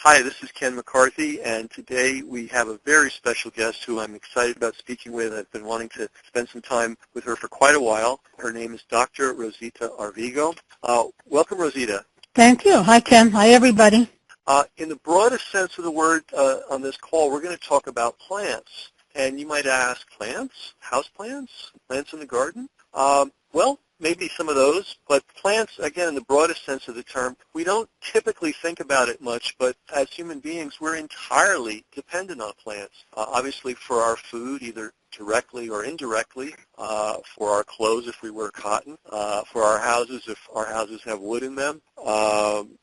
Hi, this is Ken McCarthy, and today we have a very special guest who I'm excited about speaking with. I've been wanting to spend some time with her for quite a while. Her name is Dr. Rosita Arvigo. Welcome, Rosita. Thank you. Hi, Ken. Hi, everybody. In the broadest sense of the word on this call, we're going to talk about plants. And you might ask, plants? House plants? Plants in the garden? Well, maybe some of those, but plants, again, in the broadest sense of the term, we don't typically think about it much, but as human beings, we're entirely dependent on plants. Obviously for our food, either directly or indirectly, for our clothes if we wear cotton, for our houses if our houses have wood in them,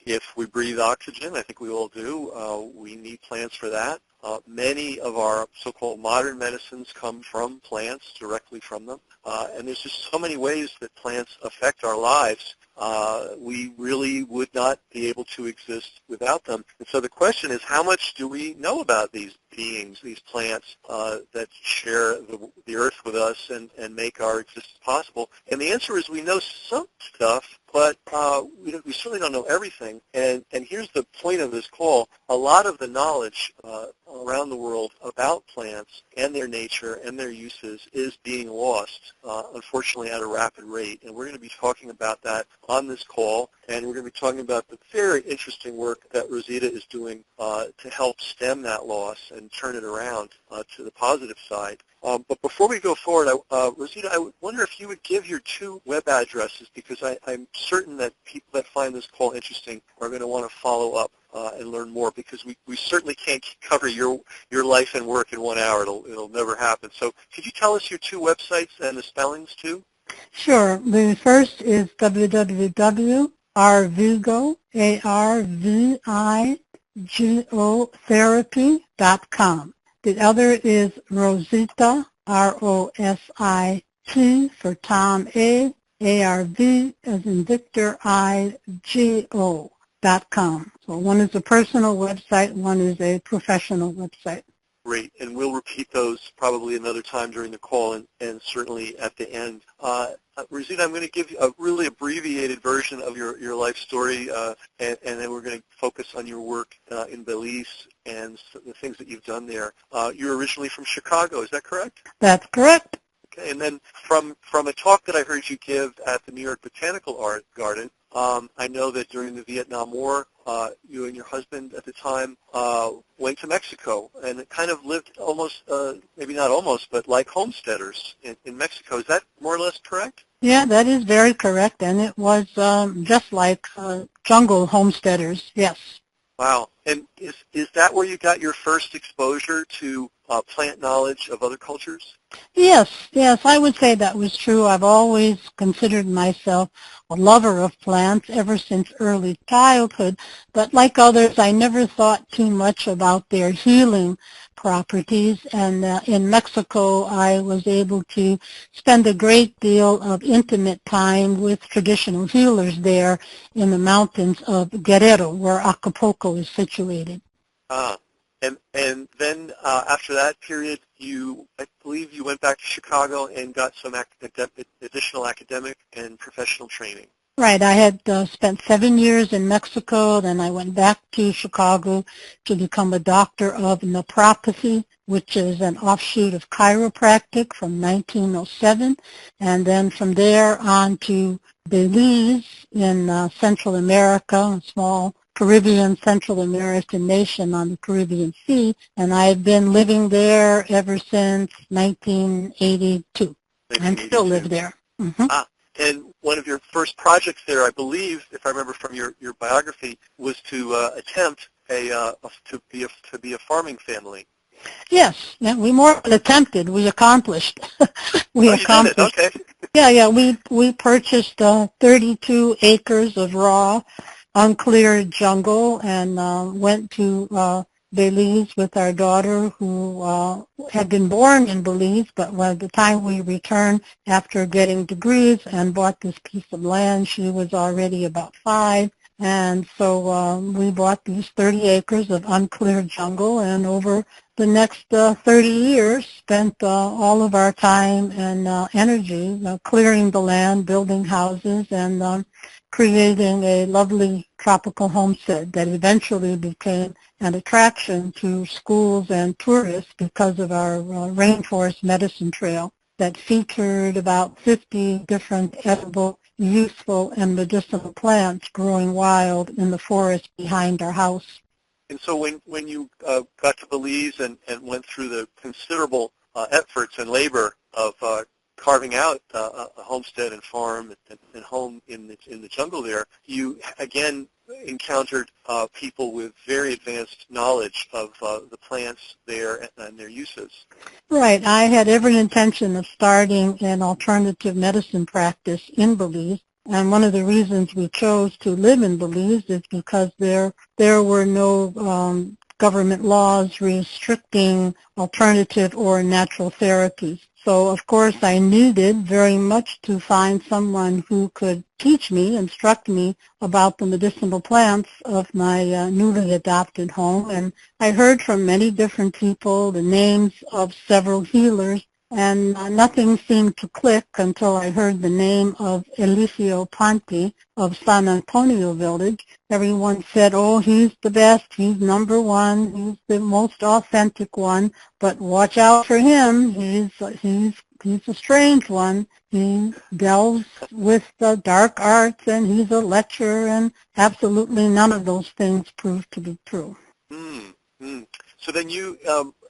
if we breathe oxygen, I think we all do, we need plants for that. Many of our so-called modern medicines come from plants, directly from them. And there's just so many ways that plants affect our lives. We really would not be able to exist without them. And so the question is, how much do we know about these beings, these plants that share the earth with us and make our existence possible? And the answer is we know some stuff, but we certainly don't know everything. And here's the point of this call. A lot of the knowledge around the world about plants and their nature and their uses is being lost, unfortunately, at a rapid rate. And we're going to be talking about that on this call, and we're going to be talking about the very interesting work that Rosita is doing to help stem that loss and turn it around to the positive side. But before we go forward, Rosita, I wonder if you would give your two web addresses, because I'm certain that people that find this call interesting are going to want to follow up and learn more, because we certainly can't cover your life and work in 1 hour. It'll never happen. So could you tell us your two websites and the spellings too? Sure. The first is www.arvigo, A-R-V-I-G-O, therapy.com. The other is Rosita, R-O-S-I-T for Tom, A-R-V as in Victor, I-G-O.com. So one is a personal website, one is a professional website. Great, and we'll repeat those probably another time during the call and certainly at the end. Rosita, I'm going to give you a really abbreviated version of your life story, and then we're going to focus on your work in Belize and the things that you've done there. You're originally from Chicago, is that correct? That's correct. Okay, and then from a talk that I heard you give at the New York Botanical Garden, I know that during the Vietnam War, you and your husband at the time went to Mexico and kind of lived almost, maybe not almost, but like homesteaders in Mexico. Is that more or less correct? Yeah, that is very correct, and it was just like jungle homesteaders, yes. Wow. And is that where you got your first exposure to plant knowledge of other cultures? Yes, I would say that was true. I've always considered myself a lover of plants ever since early childhood, but like others, I never thought too much about their healing properties. And in Mexico, I was able to spend a great deal of intimate time with traditional healers there in the mountains of Guerrero, where Acapulco is situated. And then after that period, I believe you went back to Chicago and got some additional academic and professional training. Right. I had spent 7 years in Mexico. Then I went back to Chicago to become a doctor of naturopathy, which is an offshoot of chiropractic from 1907. And then from there on to Belize in Central America, a small Caribbean, Central American nation on the Caribbean Sea, and I've been living there ever since 1982. And still live there. Mm-hmm. And one of your first projects there, I believe, if I remember from your biography, was to attempt to be a farming family. Yes, we more than attempted. We accomplished. You did it. Okay. Yeah. We purchased 32 acres of raw, uncleared jungle and went to Belize with our daughter, who had been born in Belize, but by the time we returned after getting degrees and bought this piece of land, she was already about 5. And so we bought these 30 acres of uncleared jungle, and over the next 30 years spent all of our time and energy clearing the land, building houses, and creating a lovely tropical homestead that eventually became an attraction to schools and tourists because of our rainforest medicine trail that featured about 50 different edible, useful, and medicinal plants growing wild in the forest behind our house. And so when you got to Belize and went through the considerable efforts and labor of carving out a homestead and farm and home in the jungle there, you again encountered people with very advanced knowledge of the plants there and their uses. Right. I had every intention of starting an alternative medicine practice in Belize. And one of the reasons we chose to live in Belize is because there were no government laws restricting alternative or natural therapies. So, of course, I needed very much to find someone who could teach me, instruct me about the medicinal plants of my newly adopted home. And I heard from many different people the names of several healers, and nothing seemed to click until I heard the name of Eliseo Ponte of San Antonio Village. Everyone said, oh, he's the best, he's number one, he's the most authentic one, but watch out for him, he's a strange one. He delves with the dark arts, and he's a lecher, and absolutely none of those things proved to be true. So then you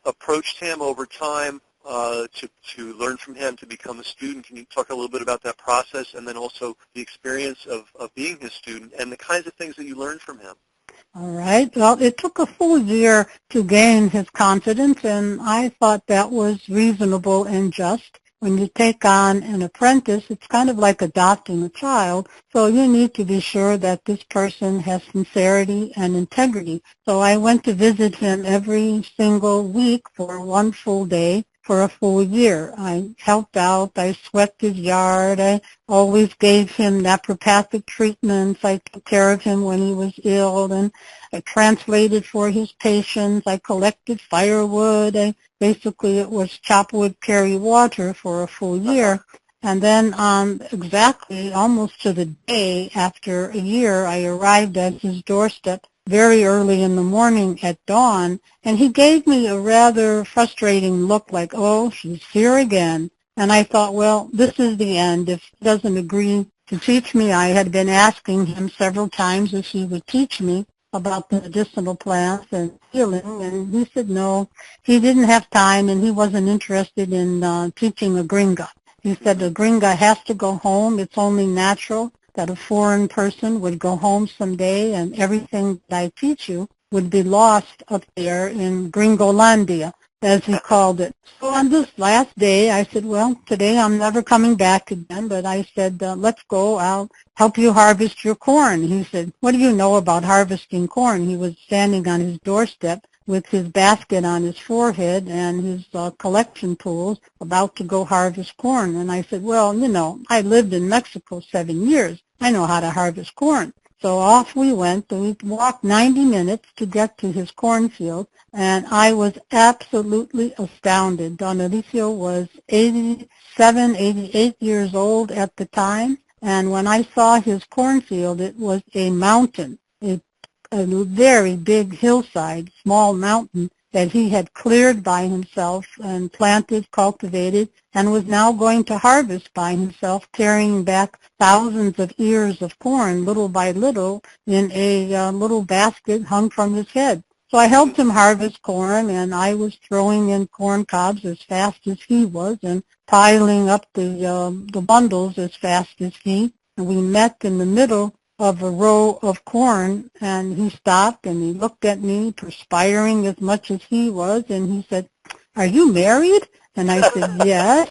approached him over time to learn from him, to become a student. Can you talk a little bit about that process and then also the experience of being his student and the kinds of things that you learned from him? All right. Well, it took a full year to gain his confidence, and I thought that was reasonable and just. When you take on an apprentice, it's kind of like adopting a child, so you need to be sure that this person has sincerity and integrity. So I went to visit him every single week for one full day for a full year. I helped out, I swept his yard, I always gave him naturopathic treatments, I took care of him when he was ill, and I translated for his patients, I collected firewood, basically it was chop wood, carry water for a full year. And then exactly almost to the day after a year, I arrived at his doorstep very early in the morning at dawn, and he gave me a rather frustrating look like, oh, she's here again. And I thought, well, this is the end. If he doesn't agree to teach me, I had been asking him several times if he would teach me about the medicinal plants and healing, and he said no, he didn't have time and he wasn't interested in teaching a gringa. He said the gringa has to go home. It's only natural that a foreign person would go home someday and everything that I teach you would be lost up there in Gringolandia, as he called it. So on this last day, I said, well, today I'm never coming back again, but I said, let's go, I'll help you harvest your corn. He said, what do you know about harvesting corn? He was standing on his doorstep with his basket on his forehead and his collection tools about to go harvest corn. And I said, well, you know, I lived in Mexico 7 years. I know how to harvest corn. So off we went. We walked 90 minutes to get to his cornfield, and I was absolutely astounded. Don Alicio was 87, 88 years old at the time, and when I saw his cornfield, it was a mountain, a very big hillside, small mountain that he had cleared by himself and planted, cultivated, and was now going to harvest by himself, carrying back thousands of ears of corn, little by little, in a little basket hung from his head. So I helped him harvest corn, and I was throwing in corn cobs as fast as he was and piling up the bundles as fast as he. And we met in the middle of a row of corn, and he stopped and he looked at me, perspiring as much as he was, and he said, are you married? And I said,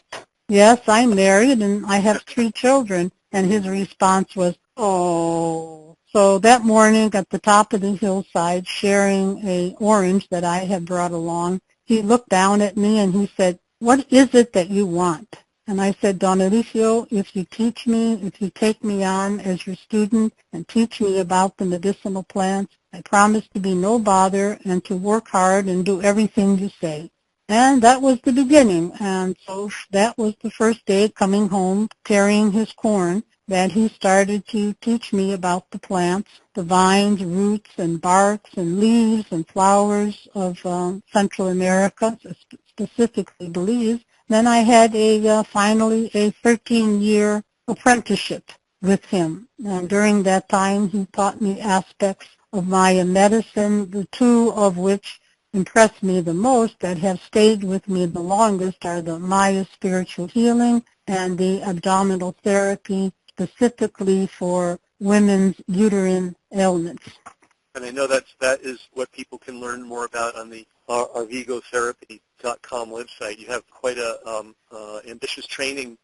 yes, I'm married, and I have 3 children. And his response was, oh. So that morning at the top of the hillside, sharing an orange that I had brought along, he looked down at me and he said, what is it that you want? And I said, Don Alicio, if you teach me, if you take me on as your student and teach me about the medicinal plants I promise to be no bother and to work hard and do everything you say. And that was the beginning. And so that was the first day coming home, carrying his corn, that he started to teach me about the plants, the vines, roots, and barks, and leaves, and flowers of Central America, specifically Belize. Then I had finally a 13-year apprenticeship with him. And during that time, he taught me aspects of Maya medicine, the two of which impressed me the most, that have stayed with me the longest, are the Maya spiritual healing and the abdominal therapy, specifically for women's uterine ailments. And I know that is what people can learn more about on the arvigotherapy.com website. You have quite a ambitious training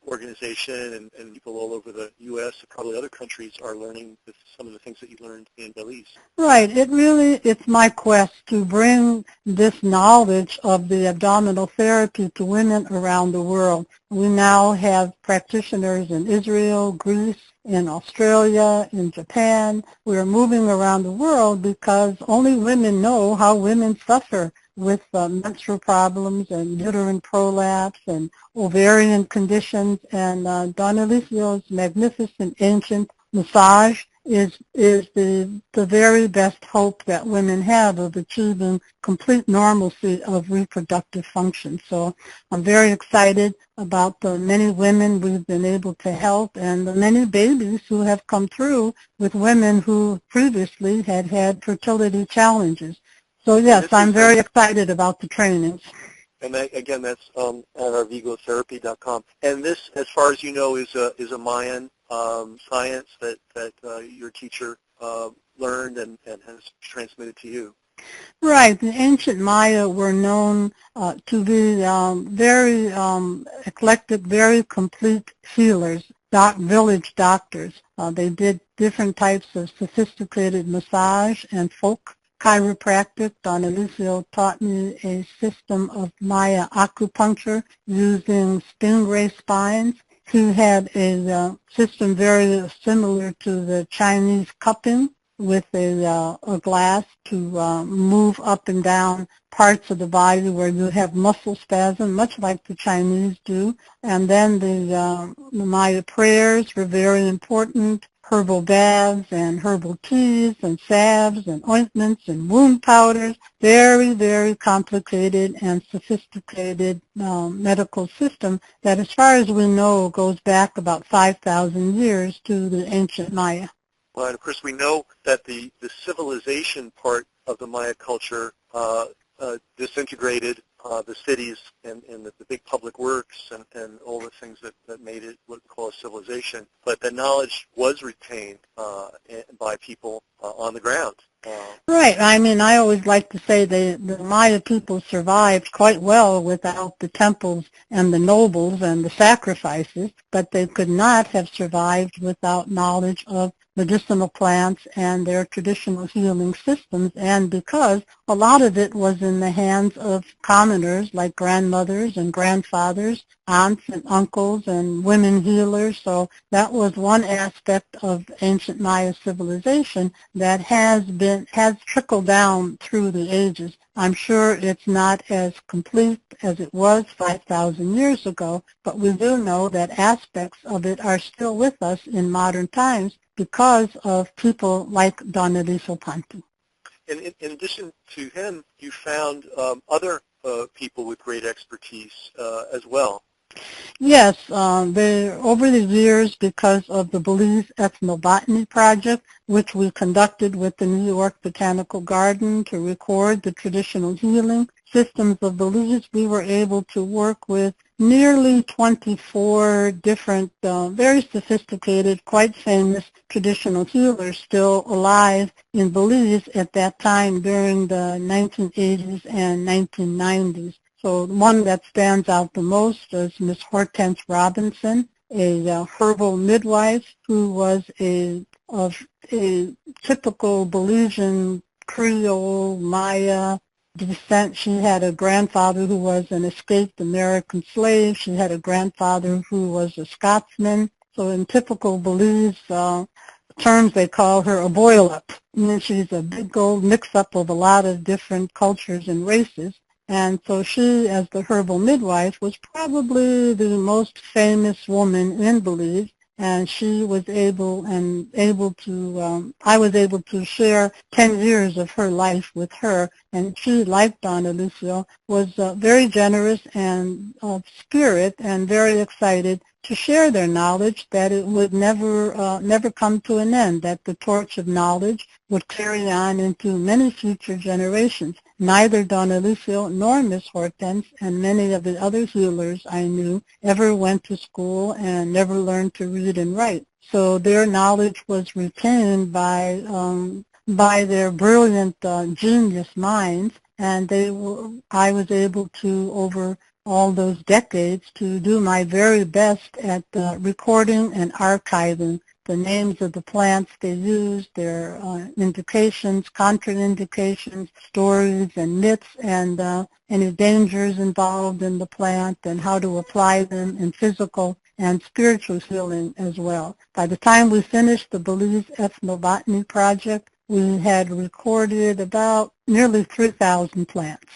organization, and people all over the U.S. and probably other countries are learning some of the things that you learned in Belize. Right. It's my quest to bring this knowledge of the abdominal therapy to women around the world. We now have practitioners in Israel, Greece, in Australia, in Japan. We are moving around the world because only women know how women suffer with menstrual problems and uterine prolapse and ovarian conditions. And Don Alicio's magnificent ancient massage is the very best hope that women have of achieving complete normalcy of reproductive function. So I'm very excited about the many women we've been able to help and the many babies who have come through with women who previously had had fertility challenges. So yes, I'm very excited about the trainings. And that, again, that's at arvigotherapy.com. And this, as far as you know, is a Mayan science that your teacher learned and has transmitted to you. Right. The ancient Maya were known to be very eclectic, very complete healers, village doctors. They did different types of sophisticated massage and folk chiropractic. Don Alicio taught me a system of Maya acupuncture using stingray spines. He had a system very similar to the Chinese cupping, with a glass to move up and down parts of the body where you have muscle spasm, much like the Chinese do. And then the Maya prayers were very important, herbal baths and herbal teas and salves and ointments and wound powders, very, very complicated and sophisticated medical system that, as far as we know, goes back about 5,000 years to the ancient Maya. Well, and of course we know that the civilization part of the Maya culture disintegrated the cities and the big public works and all the things that made it what we call a civilization. But the knowledge was retained by people on the ground. Right. I mean, I always like to say the Maya people survived quite well without the temples and the nobles and the sacrifices, but they could not have survived without knowledge of medicinal plants and their traditional healing systems, and because a lot of it was in the hands of commoners like grandmothers and grandfathers, aunts and uncles and women healers. So that was one aspect of ancient Maya civilization that has trickled down through the ages. I'm sure it's not as complete as it was 5,000 years ago, but we do know that aspects of it are still with us in modern times because of people like Don Alicio Panti. And in addition to him, you found other people with great expertise as well. Yes, over the years, because of the Belize Ethnobotany Project, which we conducted with the New York Botanical Garden to record the traditional healing systems of Belize, we were able to work with nearly 24 different, very sophisticated, quite famous traditional healers still alive in Belize at that time during the 1980s and 1990s. So one that stands out the most is Miss Hortense Robinson, a herbal midwife who was of a typical Belizean Creole Maya descent. She had a grandfather who was an escaped American slave. She had a grandfather who was a Scotsman. So in typical Belize terms they call her a boil-up. And she's a big old mix-up of a lot of different cultures and races. And so she, as the herbal midwife, was probably the most famous woman in Belize. And she was I was able to share 10 years of her life with her. And she, like Donna Lucio, was very generous and of spirit and very excited to share their knowledge, that it would never come to an end, that the torch of knowledge would carry on into many future generations. Neither Donna Lucio nor Miss Hortense and many of the other healers I knew ever went to school and never learned to read and write. So their knowledge was retained by their brilliant genius minds, and I was able to, over all those decades, to do my very best at recording and archiving the names of the plants they used, their indications, contraindications, stories and myths, and any dangers involved in the plant, and how to apply them in physical and spiritual healing as well. By the time we finished the Belize Ethnobotany Project, we had recorded about nearly 3,000 plants.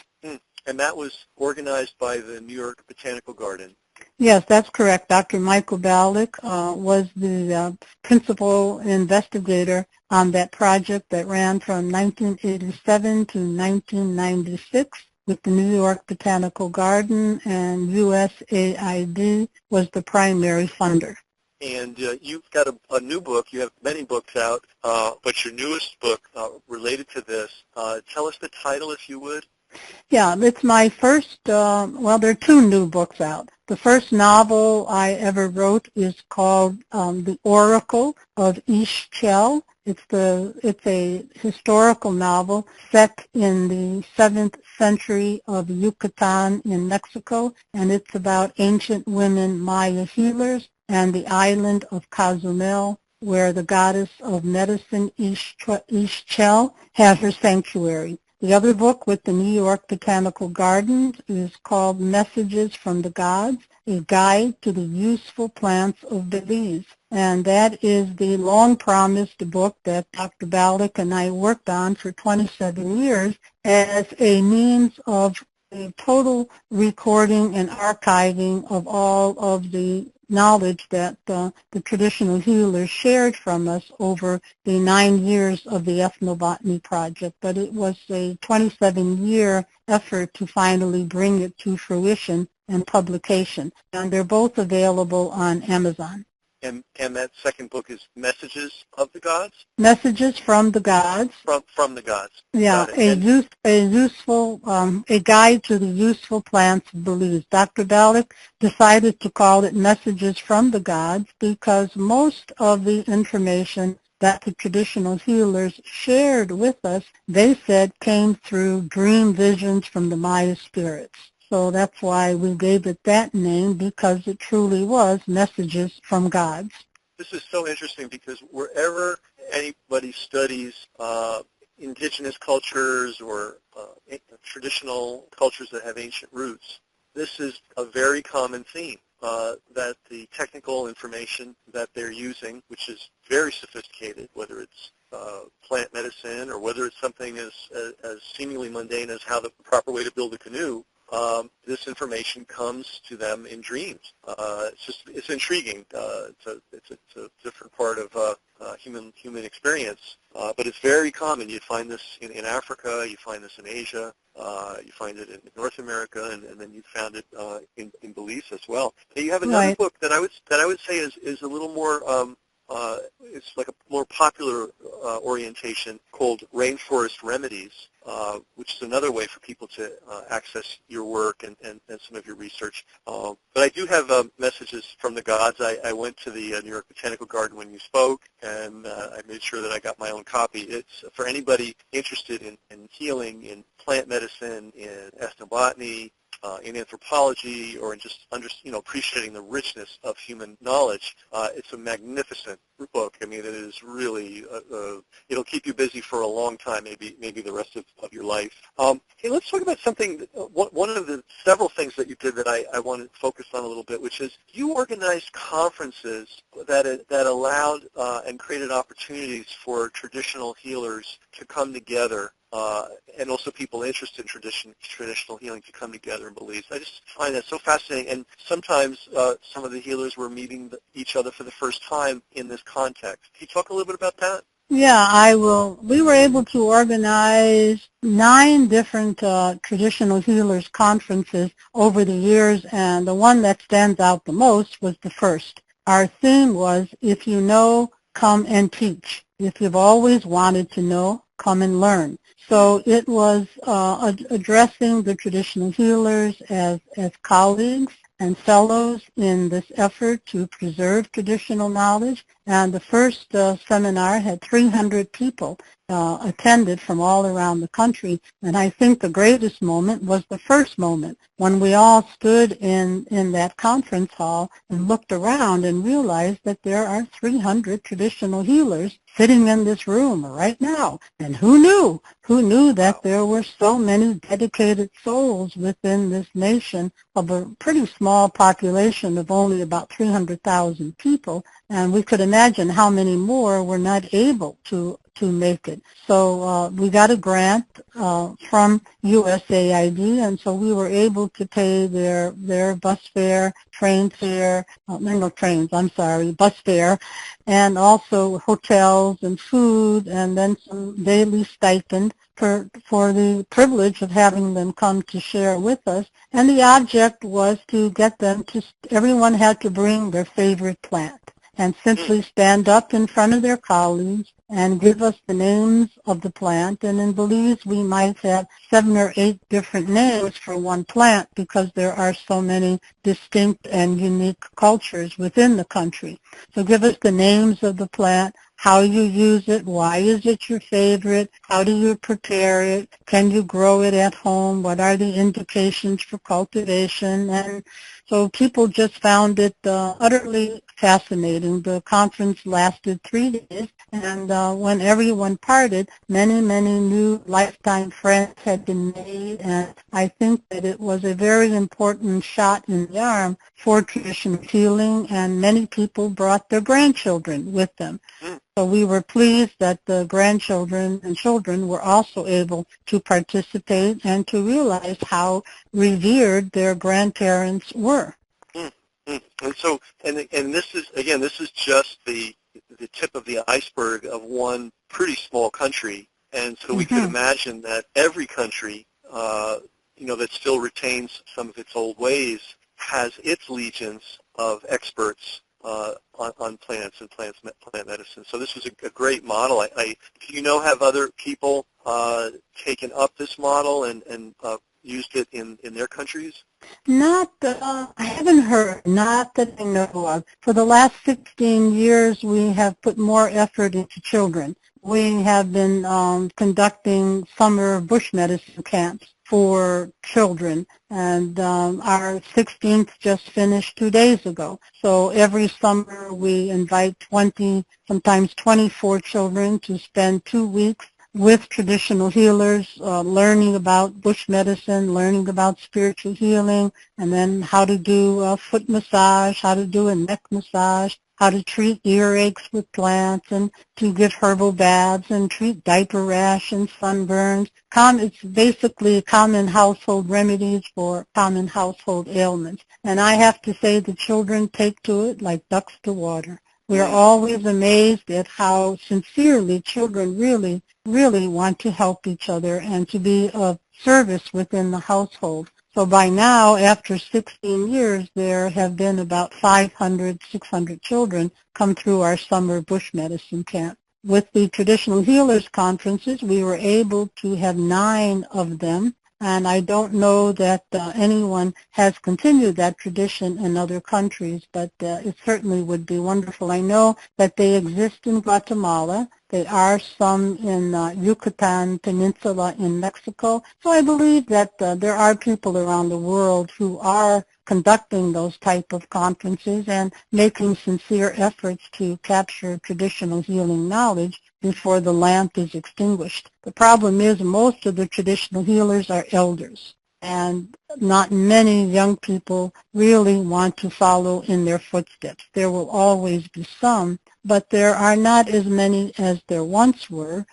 And that was organized by the New York Botanical Garden. Yes, that's correct. Dr. Michael Balick was the principal investigator on that project that ran from 1987 to 1996 with the New York Botanical Garden, and USAID was the primary funder. And you've got a new book. You have many books out, but your newest book related to this. Tell us the title, if you would. Yeah, it's my first, there are two new books out. The first novel I ever wrote is called The Oracle of Ixchel. It's a historical novel set in the 7th century of Yucatan in Mexico, and it's about ancient women Maya healers and the island of Cozumel, where the goddess of medicine Ixchel has her sanctuary. The other book with the New York Botanical Gardens is called Messages from the Gods, a guide to the useful plants of Belize. And that is the long-promised book that Dr. Balick and I worked on for 27 years as a means of a total recording and archiving of all of the knowledge that the traditional healers shared from us over the 9 years of the Ethnobotany Project. But it was a 27-year effort to finally bring it to fruition and publication. And they're both available on Amazon. And that second book is Messages of the Gods? Messages from the Gods. From the Gods. Yeah, a guide to the useful plants of Belize. Dr. Balick decided to call it Messages from the Gods because most of the information that the traditional healers shared with us, they said, came through dream visions from the Maya spirits. So that's why we gave it that name, because it truly was Messages from Gods. This is so interesting because wherever anybody studies indigenous cultures or traditional cultures that have ancient roots, this is a very common theme, that the technical information that they're using, which is very sophisticated, whether it's plant medicine or whether it's something as seemingly mundane as how the proper way to build a canoe, this information comes to them in dreams. It's intriguing. It's a different part of human experience, but it's very common. You find this in Africa, you find this in Asia, you find it in North America, and then you found it in Belize as well. Now you have another book that I would say is a little more. It's like a more popular orientation called Rainforest Remedies, which is another way for people to access your work and some of your research. But I do have Messages from the Gods. I went to the New York Botanical Garden when you spoke, and I made sure that I got my own copy. It's for anybody interested in healing, in plant medicine, in ethnobotany, in anthropology or in just appreciating the richness of human knowledge. It's a magnificent book. I mean, it is really it'll keep you busy for a long time, maybe the rest of your life. Hey, let's talk about something. One of the several things that you did that I want to focus on a little bit, which is you organized conferences that allowed and created opportunities for traditional healers to come together, and also people interested in traditional healing to come together in Belize. I just find that so fascinating. And sometimes some of the healers were meeting each other for the first time in this context. Can you talk a little bit about that? Yeah, I will. We were able to organize 9 different traditional healers conferences over the years, and the one that stands out the most was the first. Our theme was, if you know, come and teach. If you've always wanted to know, come and learn. So it was addressing the traditional healers as colleagues and fellows in this effort to preserve traditional knowledge. And the first seminar had 300 people attended from all around the country. And I think the greatest moment was the first moment when we all stood in that conference hall and looked around and realized that there are 300 traditional healers sitting in this room right now. And who knew? Who knew that there were so many dedicated souls within this nation of a pretty small population of only about 300,000 people? And we could imagine how many more were not able to make it. So we got a grant from USAID, and so we were able to pay their bus fare, train fare, bus fare, and also hotels and food, and then some daily stipend for the privilege of having them come to share with us. And the object was to get them to, everyone had to bring their favorite plant and simply stand up in front of their colleagues and give us the names of the plant. And in Belize, we might have 7 or 8 different names for one plant because there are so many distinct and unique cultures within the country. So give us the names of the plant, how you use it, why is it your favorite, how do you prepare it, can you grow it at home, what are the indications for cultivation. And so people just found it utterly fascinating. The conference lasted 3 days, and when everyone parted, many, many new lifetime friends had been made, and I think that it was a very important shot in the arm for traditional healing, and many people brought their grandchildren with them. So we were pleased that the grandchildren and children were also able to participate and to realize how revered their grandparents were. And so, and this is just the tip of the iceberg of one pretty small country. And so we could imagine that every country, that still retains some of its old ways, has its legions of experts on plants and plant medicine. So this was a great model. Have other people taken up this model and used it in their countries? I haven't heard, not that I know of. For the last 16 years, we have put more effort into children. We have been conducting summer bush medicine camps for children, and our 16th just finished 2 days ago. So every summer we invite 20, sometimes 24 children to spend 2 weeks with traditional healers, learning about bush medicine, learning about spiritual healing, and then how to do a foot massage, how to do a neck massage, how to treat earaches with plants, and to give herbal baths and treat diaper rash and sunburns. It's basically common household remedies for common household ailments. And I have to say the children take to it like ducks to water. We are always amazed at how sincerely children really want to help each other and to be of service within the household. So by now, after 16 years, there have been about 500, 600 children come through our summer bush medicine camp. With the Traditional Healers Conferences, we were able to have 9 of them and I don't know that anyone has continued that tradition in other countries, but it certainly would be wonderful. I know that they exist in Guatemala. There are some in Yucatan Peninsula in Mexico. So I believe that there are people around the world who are conducting those type of conferences and making sincere efforts to capture traditional healing knowledge before the lamp is extinguished. The problem is most of the traditional healers are elders, and not many young people really want to follow in their footsteps. There will always be some, but there are not as many as there once were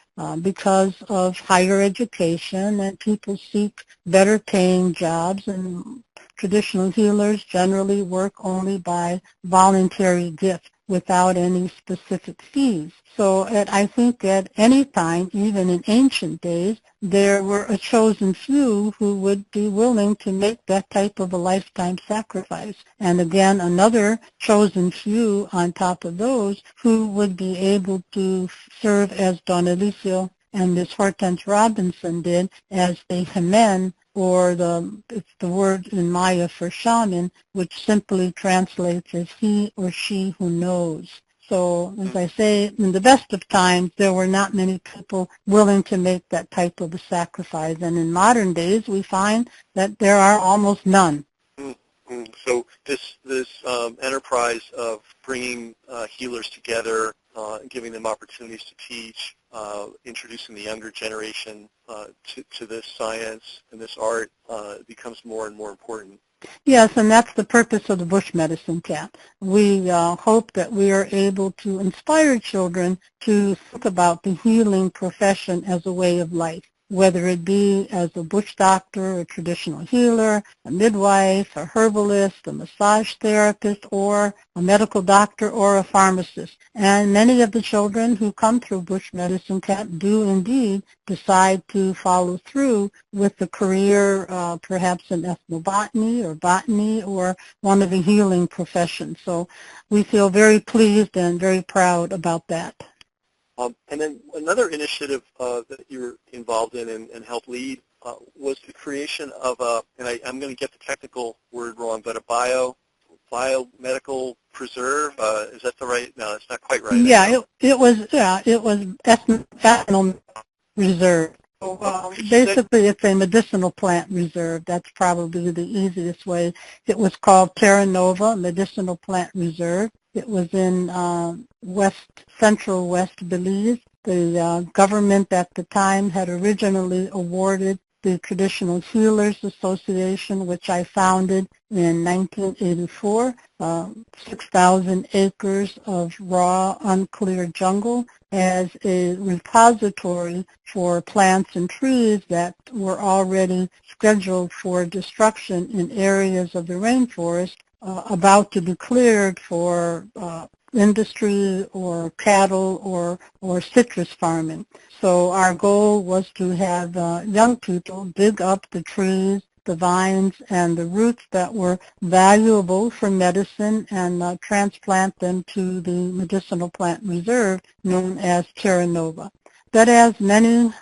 because of higher education, and people seek better paying jobs, and traditional healers generally work only by voluntary gift without any specific fees. So I think at any time, even in ancient days, there were a chosen few who would be willing to make that type of a lifetime sacrifice. And again, another chosen few on top of those who would be able to serve as Don Alicio and Miss Hortense Robinson did as a Hemen, or it's the word in Maya for shaman, which simply translates as he or she who knows. So, as I say, in the best of times, there were not many people willing to make that type of a sacrifice. And in modern days, we find that there are almost none. So this enterprise of bringing healers together, giving them opportunities to teach, introducing the younger generation to this science and this art becomes more and more important. Yes, and that's the purpose of the Bush Medicine Camp. We hope that we are able to inspire children to think about the healing profession as a way of life, whether it be as a bush doctor, a traditional healer, a midwife, a herbalist, a massage therapist, or a medical doctor or a pharmacist. And many of the children who come through Bush Medicine Camp do indeed decide to follow through with a career perhaps in ethnobotany or botany or one of the healing professions. So we feel very pleased and very proud about that. And then another initiative that you were involved in and helped lead was the creation of I'm going to get the technical word wrong, but a biomedical preserve. Is that the right? No, it's not quite right. Yeah, it was ethanol reserve. So, basically, it's a medicinal plant reserve. That's probably the easiest way. It was called Terra Nova Medicinal Plant Reserve. It was in central West Belize. The government at the time had originally awarded the Traditional Healers Association, which I founded in 1984, 6,000 acres of raw, uncleared jungle as a repository for plants and trees that were already scheduled for destruction in areas of the rainforest about to be cleared for industry or cattle or citrus farming. So our goal was to have young people dig up the trees, the vines, and the roots that were valuable for medicine and transplant them to the medicinal plant reserve known as Terra Nova. But as many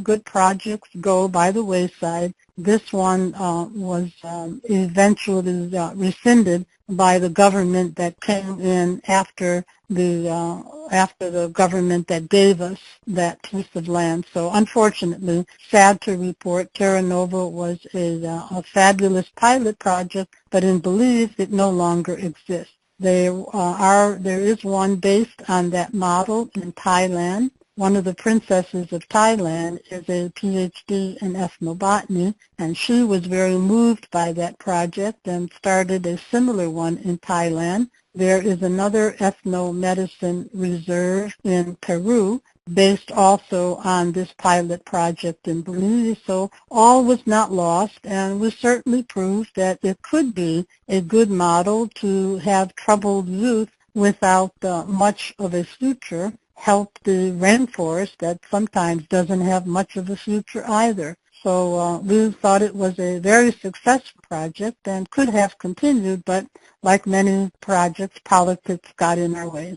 good projects go by the wayside, this one was eventually rescinded by the government that came in after the government that gave us that piece of land. So unfortunately, sad to report, Terra Nova was a fabulous pilot project, but in Belize it no longer exists. There is one based on that model in Thailand. One of the princesses of Thailand is a PhD in ethnobotany, and she was very moved by that project and started a similar one in Thailand. There is another ethnomedicine reserve in Peru based also on this pilot project in Belize. So all was not lost, and we certainly proved that it could be a good model to have troubled youth without much of a future help the rainforest that sometimes doesn't have much of a future either. So we thought it was a very successful project and could have continued, but like many projects, politics got in our way.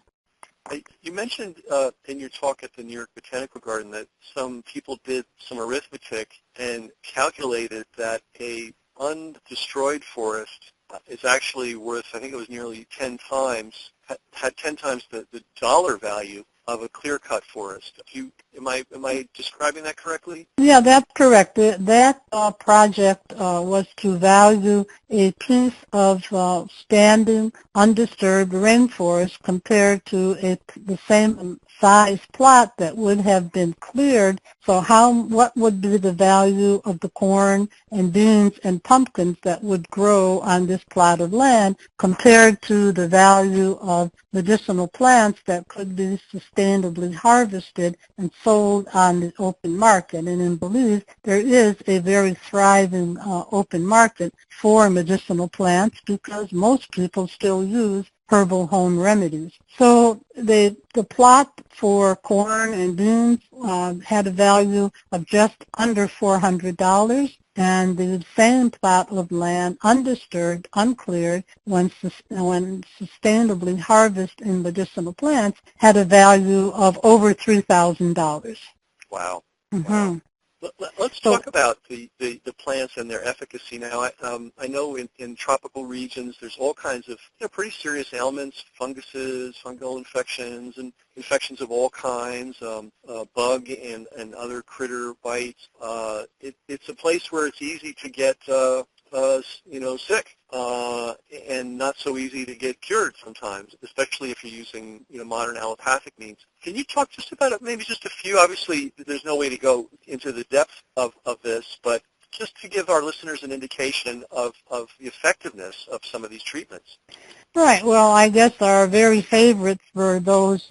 You mentioned in your talk at the New York Botanical Garden that some people did some arithmetic and calculated that a undestroyed forest is actually worth, I think it was nearly 10 times, had 10 times the dollar value of a clear-cut forest. Am I describing that correctly? Yeah, that's correct. That project was to value a piece of standing, undisturbed rainforest compared to the same size plot that would have been cleared. So what would be the value of the corn and beans and pumpkins that would grow on this plot of land compared to the value of medicinal plants that could be sustainably harvested and sold on the open market. And in Belize, there is a very thriving open market for medicinal plants because most people still use herbal home remedies. So the plot for corn and beans had a value of just under $400, and the same plot of land, undisturbed, uncleared, when sustainably harvested in medicinal plants, had a value of over $3,000. Wow. Mm-hmm. Wow. Let's talk about the plants and their efficacy now. I know in tropical regions there's all kinds of pretty serious ailments, funguses, fungal infections, and infections of all kinds, bug and other critter bites. It's a place where it's easy to get sick, and not so easy to get cured sometimes, especially if you're using modern allopathic means. Can you talk just about it, maybe just a few? Obviously, there's no way to go into the depth of this, but just to give our listeners an indication of the effectiveness of some of these treatments. Right. Well, I guess our very favorites were those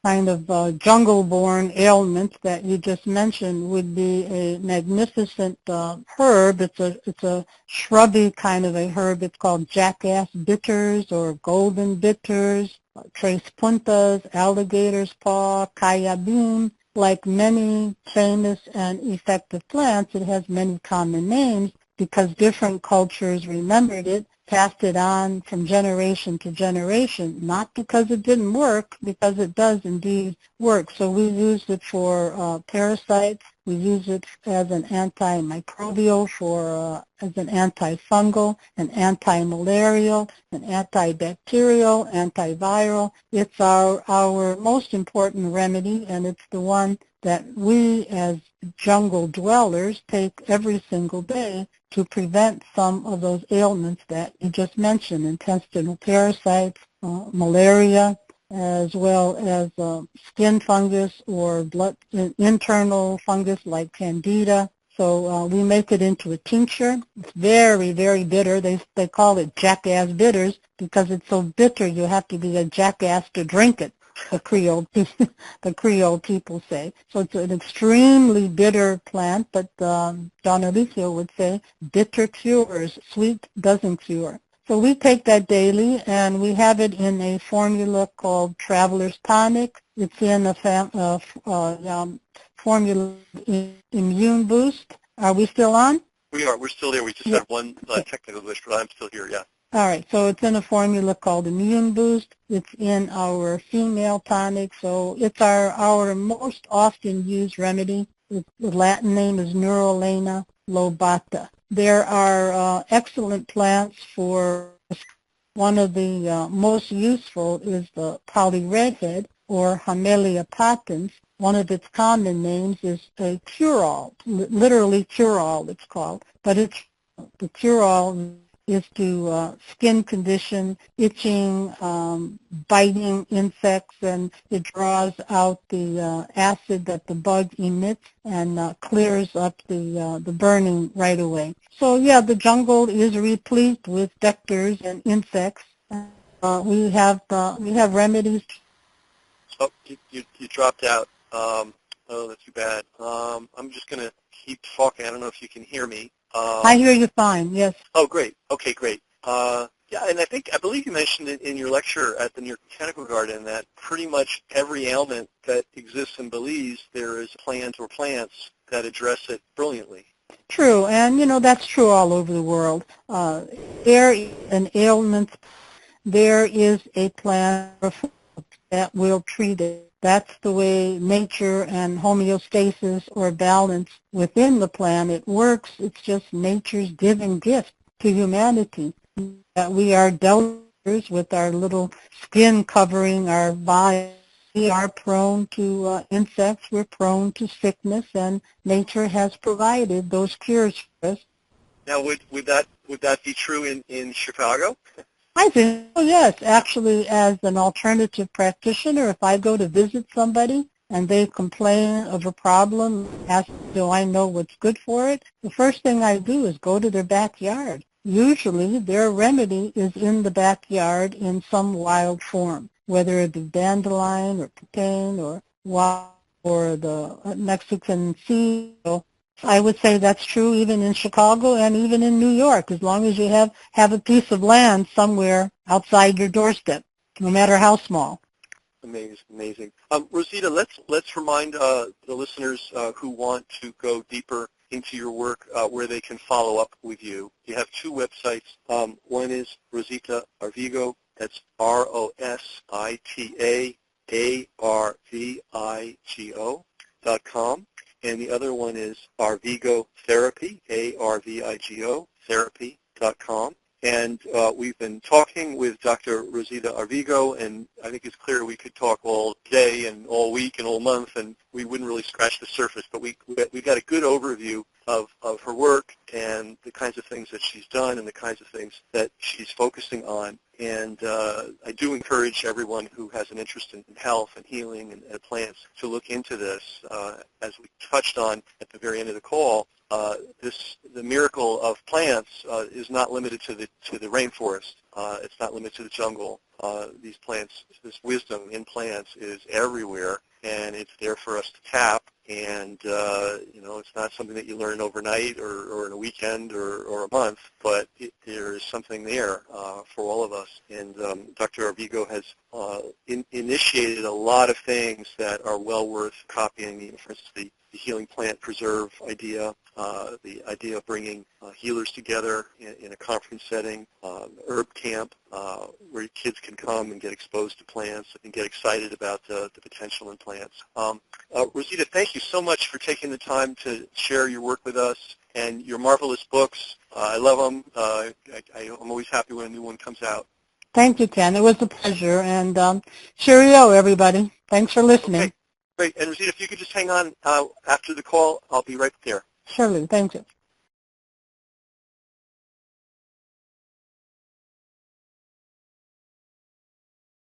kind of jungle-born ailments that you just mentioned would be a magnificent herb. It's a shrubby kind of a herb. It's called jackass bitters or golden bitters, tres puntas, alligator's paw, cayabin. Like many famous and effective plants, it has many common names because different cultures remembered it, passed it on from generation to generation, not because it didn't work, because it does indeed work. So we use it for parasites. We use it as an antimicrobial, as an antifungal, an anti-malarial, an antibacterial, antiviral. It's our most important remedy, and it's the one that we as jungle dwellers take every single day to prevent some of those ailments that you just mentioned, intestinal parasites, malaria, as well as skin fungus or internal fungus like candida. So we make it into a tincture. It's very, very bitter. They call it jackass bitters because it's so bitter you have to be a jackass to drink it, the Creole people say. So it's an extremely bitter plant, but Don Alicio would say bitter cures, sweet doesn't cure. So we take that daily, and we have it in a formula called Traveler's Tonic. It's in a formula Immune Boost. Are we still on? We are. We're still there. We just had one technical glitch, but I'm still here, yeah. All right, so it's in a formula called Immune Boost. It's in our female tonic, so it's our most often used remedy. The Latin name is Neurolena lobata. There are excellent plants for, one of the most useful is the polyredhead or Hamelia patens. One of its common names is a cure-all, literally cure-all it's called, but the cure-all is to skin condition, itching, biting insects, and it draws out the acid that the bug emits and clears up the burning right away. So yeah, the jungle is replete with vectors and insects. We have remedies. Oh, you dropped out. Oh, that's too bad. I'm just going to keep talking. I don't know if you can hear me. I hear you fine, yes. Oh, great. Okay, great. Yeah, and I believe you mentioned it in your lecture at the New York Botanical Garden that pretty much every ailment that exists in Belize, there is plants or plants that address it brilliantly. True, and that's true all over the world. There is an ailment, there is a plant that will treat it. That's the way nature and homeostasis or balance within the planet works. It's just nature's giving gift to humanity. That we are delicate with our little skin covering our body. We are prone to insects. We're prone to sickness, and nature has provided those cures for us. Now, would that be true in Chicago? I think, oh yes, actually as an alternative practitioner, if I go to visit somebody and they complain of a problem, ask, do I know what's good for it? The first thing I do is go to their backyard. Usually their remedy is in the backyard in some wild form, whether it be dandelion or pecan or wild or the Mexican sea. I would say that's true even in Chicago and even in New York, as long as you have a piece of land somewhere outside your doorstep, no matter how small. Amazing. Rosita, let's remind the listeners who want to go deeper into your work where they can follow up with you. You have two websites. One is Rosita Arvigo. That's RositaArvigo.com. And the other one is Arvigo Therapy, Arvigo Therapy.com. And we've been talking with Dr. Rosita Arvigo, and I think it's clear we could talk all day and all week and all month, and we wouldn't really scratch the surface. But we got a good overview of her work and the kinds of things that she's done and the kinds of things that she's focusing on. And I do encourage everyone who has an interest in health and healing and plants to look into this. As we touched on at the very end of the call, the miracle of plants is not limited to the rainforest. It's not limited to the jungle. These plants, this wisdom in plants is everywhere, and it's there for us to tap. And it's not something that you learn overnight or in a weekend or a month, but there is something there for all of us. And Dr. Arvigo has initiated a lot of things that are well worth copying. For instance, the healing plant preserve idea, the idea of bringing healers together in a conference setting, herb camp, where kids can come and get exposed to plants and get excited about the potential in plants. Rosita, thank you so much for taking the time to share your work with us and your marvelous books. I love them. I'm always happy when a new one comes out. Thank you, Ken. It was a pleasure. And cheerio, everybody. Thanks for listening. Okay, great. And Rosita, if you could just hang on after the call, I'll be right there. Surely. Thank you.